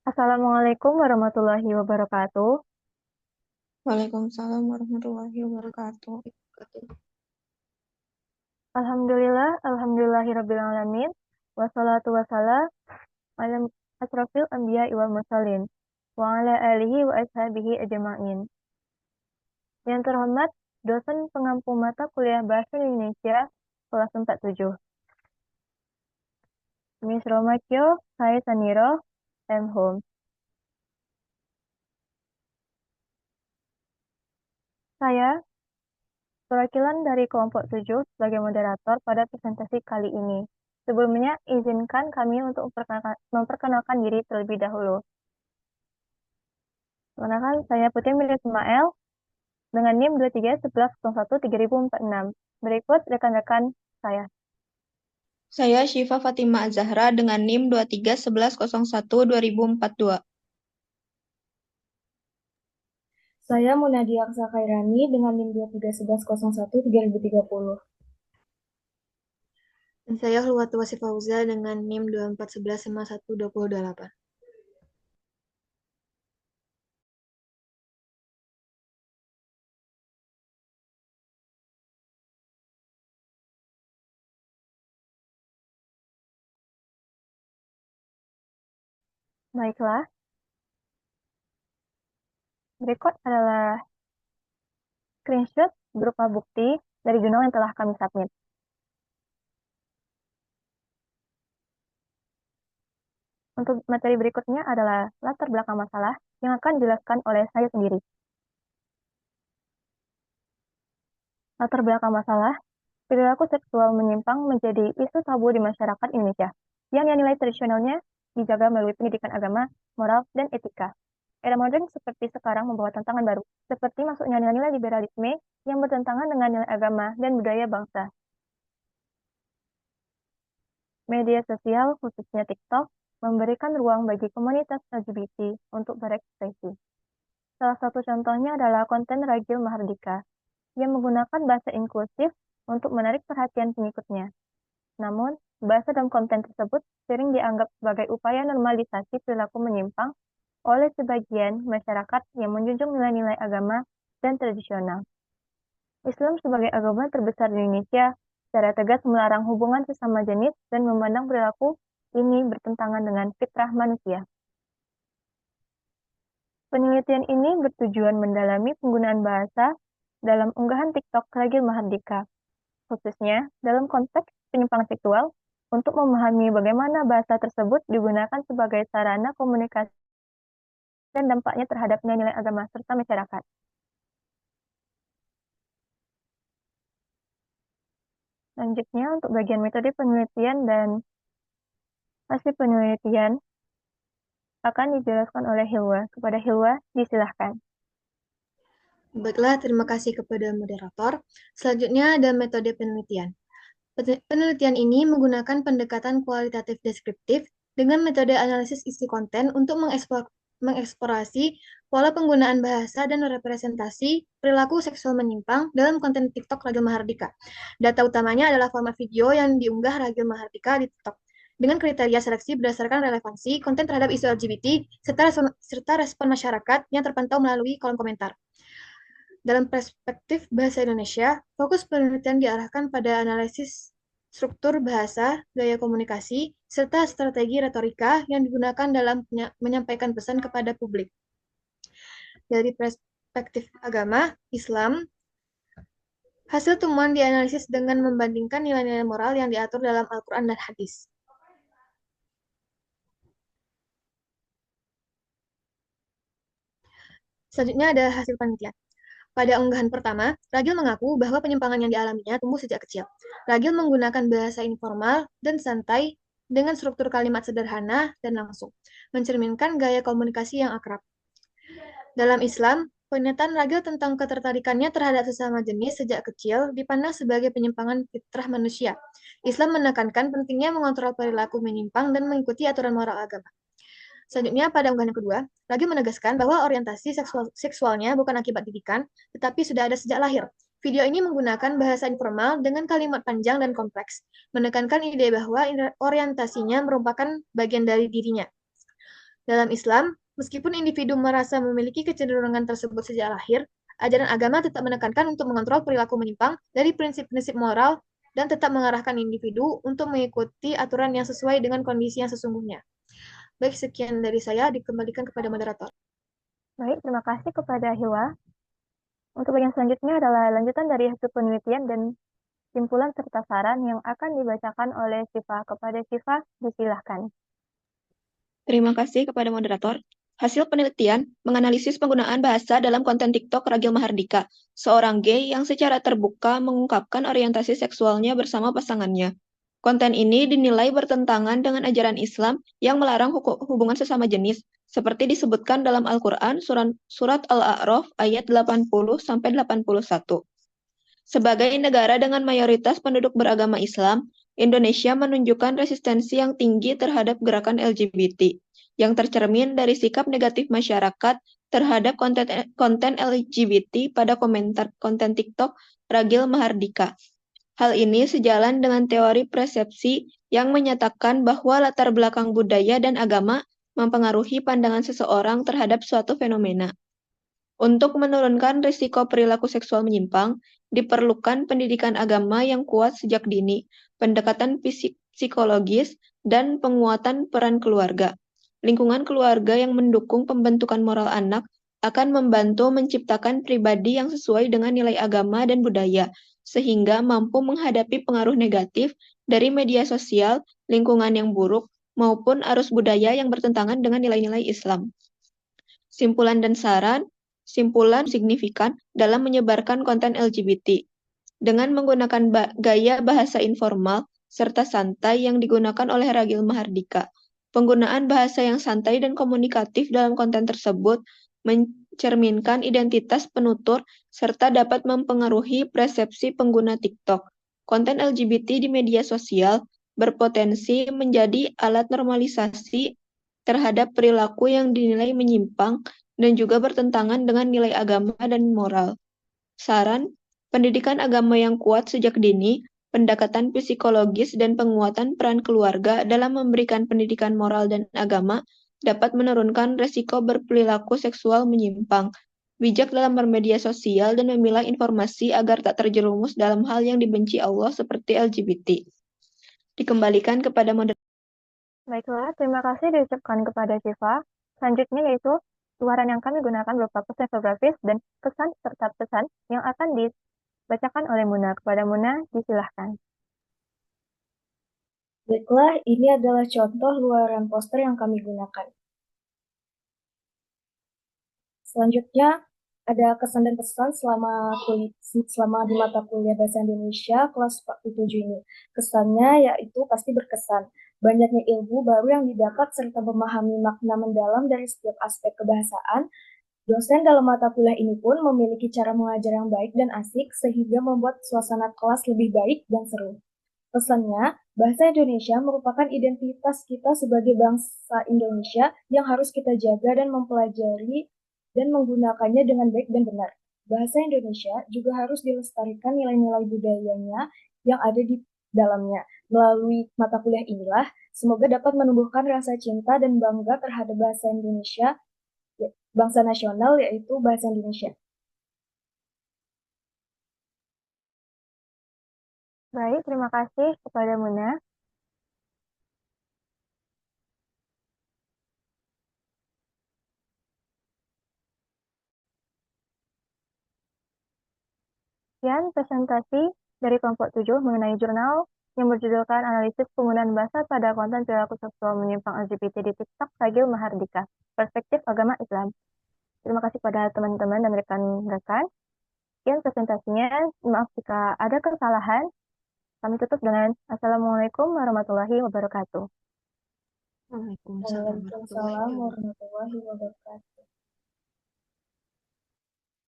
Assalamualaikum warahmatullahi wabarakatuh. Waalaikumsalam warahmatullahi wabarakatuh. Alhamdulillahirabbil alamin. Wassalatu wassalam ala asrofil anbiya wal mursalin wa ala alihi wa ashabihi ajma'in. Yang terhormat dosen pengampu mata kuliah Bahasa Indonesia kelas 47. Miss Romakyo, saya Saniro, M. Home. Saya perwakilan dari kelompok 7 sebagai moderator pada presentasi kali ini. Sebelumnya, izinkan kami untuk memperkenalkan diri terlebih dahulu. Perkenalkan, saya Putri Milik Ismail dengan NIM 2311013046. Berikut rekan-rekan saya. Saya Syifa Fatima Zahra dengan NIM 2311012042. Saya Munadia Aksa Khairani dengan NIM 2311013030. Dan saya Hulwatu Wasif Fauza dengan NIM 24115128. Baiklah, berikut adalah screenshot berupa bukti dari jurnal yang telah kami submit. Untuk materi berikutnya adalah latar belakang masalah yang akan dijelaskan oleh saya sendiri. Latar belakang masalah, perilaku seksual menyimpang menjadi isu tabu di masyarakat Indonesia, yang nilai tradisionalnya dijaga melalui pendidikan agama, moral, dan etika. Era modern seperti sekarang membawa tantangan baru, seperti masuknya nilai-nilai liberalisme yang bertentangan dengan nilai agama dan budaya bangsa. Media sosial, khususnya TikTok, memberikan ruang bagi komunitas LGBT untuk berekspresi. Salah satu contohnya adalah konten Ragil Mahardika, yang menggunakan bahasa inklusif untuk menarik perhatian pengikutnya. Namun, bahasa dan konten tersebut sering dianggap sebagai upaya normalisasi perilaku menyimpang oleh sebagian masyarakat yang menjunjung nilai-nilai agama dan tradisional. Islam sebagai agama terbesar di Indonesia secara tegas melarang hubungan sesama jenis dan memandang perilaku ini bertentangan dengan fitrah manusia. Penelitian ini bertujuan mendalami penggunaan bahasa dalam unggahan TikTok Ragil Mahardika, khususnya dalam konteks penyimpangan seksual, untuk memahami bagaimana bahasa tersebut digunakan sebagai sarana komunikasi dan dampaknya terhadap nilai-nilai agama serta masyarakat. Selanjutnya, untuk bagian metode penelitian dan hasil penelitian akan dijelaskan oleh Hilwa. Kepada Hilwa, disilahkan. Baiklah, terima kasih kepada moderator. Selanjutnya ada metode penelitian. Penelitian ini menggunakan pendekatan kualitatif deskriptif dengan metode analisis isi konten untuk mengeksplorasi pola penggunaan bahasa dan representasi perilaku seksual menyimpang dalam konten TikTok Ragil Mahardika. Data utamanya adalah format video yang diunggah Ragil Mahardika di TikTok dengan kriteria seleksi berdasarkan relevansi konten terhadap isu LGBT serta respon masyarakat yang terpantau melalui kolom komentar. Dalam perspektif bahasa Indonesia, fokus penelitian diarahkan pada analisis struktur bahasa, gaya komunikasi, serta strategi retorika yang digunakan dalam menyampaikan pesan kepada publik. Dari perspektif agama, Islam, hasil temuan dianalisis dengan membandingkan nilai-nilai moral yang diatur dalam Al-Quran dan Hadis. Selanjutnya ada hasil penelitian. Pada unggahan pertama, Ragil mengaku bahwa penyimpangan yang dialaminya tumbuh sejak kecil. Ragil menggunakan bahasa informal dan santai dengan struktur kalimat sederhana dan langsung, mencerminkan gaya komunikasi yang akrab. Dalam Islam, pernyataan Ragil tentang ketertarikannya terhadap sesama jenis sejak kecil dipandang sebagai penyimpangan fitrah manusia. Islam menekankan pentingnya mengontrol perilaku menyimpang dan mengikuti aturan moral agama. Selanjutnya, pada unggahan yang kedua, Ragil menegaskan bahwa orientasi seksualnya bukan akibat didikan, tetapi sudah ada sejak lahir. Video ini menggunakan bahasa informal dengan kalimat panjang dan kompleks, menekankan ide bahwa orientasinya merupakan bagian dari dirinya. Dalam Islam, meskipun individu merasa memiliki kecenderungan tersebut sejak lahir, ajaran agama tetap menekankan untuk mengontrol perilaku menyimpang dari prinsip-prinsip moral dan tetap mengarahkan individu untuk mengikuti aturan yang sesuai dengan kondisi yang sesungguhnya. Baik, sekian dari saya, dikembalikan kepada moderator. Baik, terima kasih kepada Hilwa. Untuk bagian selanjutnya adalah lanjutan dari hasil penelitian dan simpulan serta saran yang akan dibacakan oleh Syifa. Kepada Syifa, disilahkan. Terima kasih kepada moderator. Hasil penelitian menganalisis penggunaan bahasa dalam konten TikTok Ragil Mahardika, seorang gay yang secara terbuka mengungkapkan orientasi seksualnya bersama pasangannya. Konten ini dinilai bertentangan dengan ajaran Islam yang melarang hubungan sesama jenis, seperti disebutkan dalam Al-Quran surat Al-A'raf ayat 80-81. Sebagai negara dengan mayoritas penduduk beragama Islam, Indonesia menunjukkan resistensi yang tinggi terhadap gerakan LGBT, yang tercermin dari sikap negatif masyarakat terhadap konten LGBT pada komentar konten TikTok Ragil Mahardika. Hal ini sejalan dengan teori persepsi yang menyatakan bahwa latar belakang budaya dan agama mempengaruhi pandangan seseorang terhadap suatu fenomena. Untuk menurunkan risiko perilaku seksual menyimpang, diperlukan pendidikan agama yang kuat sejak dini, pendekatan psikologis, dan penguatan peran keluarga. Lingkungan keluarga yang mendukung pembentukan moral anak akan membantu menciptakan pribadi yang sesuai dengan nilai agama dan budaya, sehingga mampu menghadapi pengaruh negatif dari media sosial, lingkungan yang buruk, maupun arus budaya yang bertentangan dengan nilai-nilai Islam. Simpulan signifikan dalam menyebarkan konten LGBT. Dengan menggunakan gaya bahasa informal serta santai yang digunakan oleh Ragil Mahardika. Penggunaan bahasa yang santai dan komunikatif dalam konten tersebut mencerminkan identitas penutur serta dapat mempengaruhi persepsi pengguna TikTok. Konten LGBT di media sosial berpotensi menjadi alat normalisasi terhadap perilaku yang dinilai menyimpang dan juga bertentangan dengan nilai agama dan moral. Saran, pendidikan agama yang kuat sejak dini, pendekatan psikologis dan penguatan peran keluarga dalam memberikan pendidikan moral dan agama dapat menurunkan resiko berperilaku seksual menyimpang, bijak dalam bermedia sosial dan memilah informasi agar tak terjerumus dalam hal yang dibenci Allah seperti LGBT. Dikembalikan kepada moderator. Baiklah, terima kasih diucapkan kepada Syifa. Selanjutnya yaitu luaran yang kami gunakan berupa pesan infografis dan kesan serta pesan yang akan dibacakan oleh Muna. Kepada Muna, disilahkan. Baiklah, ini adalah contoh luaran poster yang kami gunakan. Selanjutnya, ada kesan dan pesan selama di mata kuliah Bahasa Indonesia kelas 47 ini. Kesannya yaitu pasti berkesan. Banyaknya ilmu baru yang didapat serta memahami makna mendalam dari setiap aspek kebahasaan. Dosen dalam mata kuliah ini pun memiliki cara mengajar yang baik dan asik sehingga membuat suasana kelas lebih baik dan seru. Pesannya, bahasa Indonesia merupakan identitas kita sebagai bangsa Indonesia yang harus kita jaga dan mempelajari dan menggunakannya dengan baik dan benar. Bahasa Indonesia juga harus dilestarikan nilai-nilai budayanya yang ada di dalamnya. Melalui mata kuliah inilah, semoga dapat menumbuhkan rasa cinta dan bangga terhadap bahasa Indonesia, bangsa nasional yaitu bahasa Indonesia. Baik, terima kasih kepada Muna. Sekian presentasi dari kelompok 7 mengenai jurnal yang berjudulkan Analisis Penggunaan Bahasa pada Konten Perilaku Seksual Menyimpang LGBT di TikTok Ragil Mahardika, Perspektif Agama Islam. Terima kasih pada teman-teman dan rekan-rekan. Sekian presentasinya. Maaf jika ada kesalahan. Kami tutup dengan Assalamualaikum warahmatullahi wabarakatuh. Waalaikumsalam Waalaikumsalam warahmatullahi wabarakatuh.